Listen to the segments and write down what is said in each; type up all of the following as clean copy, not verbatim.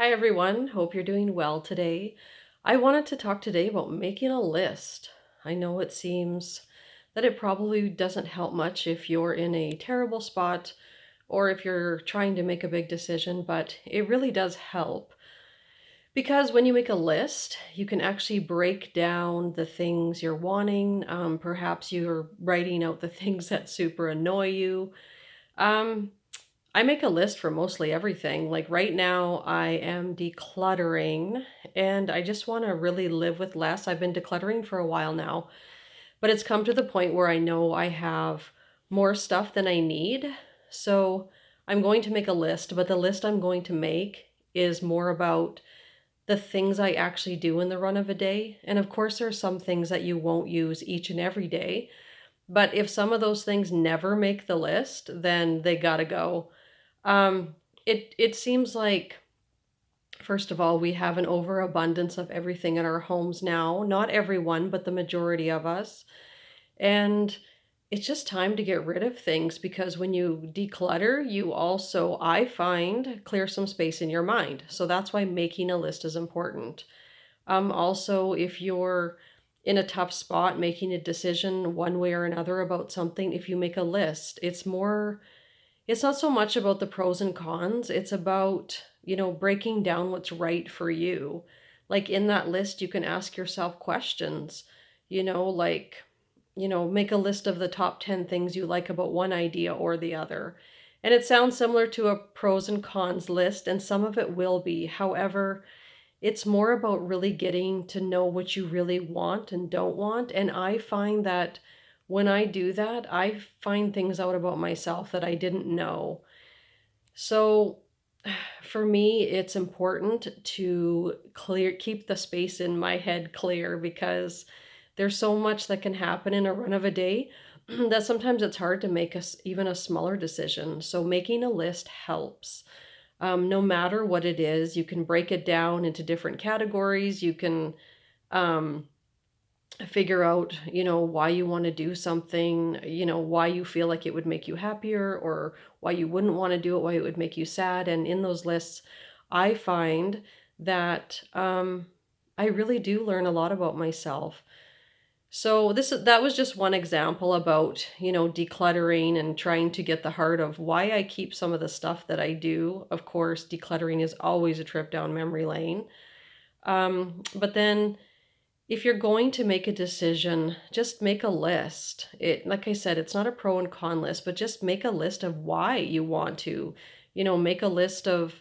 Hi, everyone. Hope you're doing well today. I wanted to talk today about making a list. I know it seems that it probably doesn't help much if you're in a terrible spot or if you're trying to make a big decision, but it really does help. Because when you make a list, you can actually break down the things you're wanting. Perhaps you're writing out the things that super annoy you. Um, I make a list for mostly everything. Like right now, I am decluttering and I just want to really live with less. I've been decluttering for a while now, but it's come to the point where I know I have more stuff than I need. So I'm going to make a list, but the list I'm going to make is more about the things I actually do in the run of a day. And of course, there are some things that you won't use each and every day. But if some of those things never make the list, then they gotta go. Um, it seems like, first of all, we have an overabundance of everything in our homes now. Not everyone, but the majority of us. And it's just time to get rid of things because when you declutter, you also, I find, clear some space in your mind. So that's why making a list is important. Also, if you're in a tough spot making a decision one way or another about something, if you make a list, it's not so much about the pros and cons, it's about, breaking down what's right for you. Like in that list, you can ask yourself questions, like, make a list of the top 10 things you like about one idea or the other. And it sounds similar to a pros and cons list, and some of it will be. However, it's more about really getting to know what you really want and don't want. And I find that when I do that, I find things out about myself that I didn't know. So for me, it's important to keep the space in my head clear because there's so much that can happen in a run of a day that sometimes it's hard to make even a smaller decision. So making a list helps. No matter what it is, you can break it down into different categories. You can um, figure out, why you want to do something, why you feel like it would make you happier or why you wouldn't want to do it, why it would make you sad. And in those lists, I find that I really do learn a lot about myself. So that was just one example about, decluttering and trying to get the heart of why I keep some of the stuff that I do. Of course, decluttering is always a trip down memory lane. But then if you're going to make a decision, just make a list. Like I said, it's not a pro and con list, but just make a list of why you want to, make a list of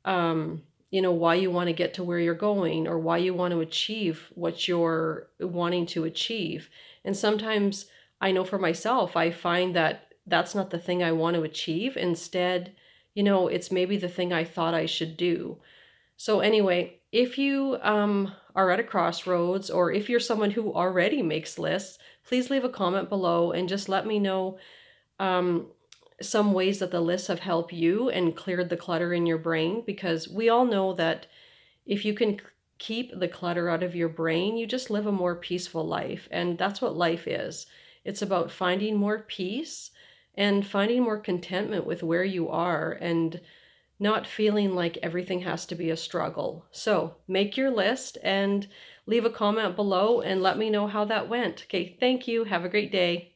why you want to get to where you're going or why you want to achieve what you're wanting to achieve. And sometimes I know for myself, I find that that's not the thing I want to achieve. Instead, it's maybe the thing I thought I should do. So anyway, if you are at a crossroads or if you're someone who already makes lists, please leave a comment below and just let me know um, some ways that the lists have helped you and cleared the clutter in your brain, because we all know that if you can keep the clutter out of your brain, you just live a more peaceful life. And that's what life is. It's about finding more peace and finding more contentment with where you are and not feeling like everything has to be a struggle. So make your list and leave a comment below and let me know how that went. Okay, thank you. Have a great day.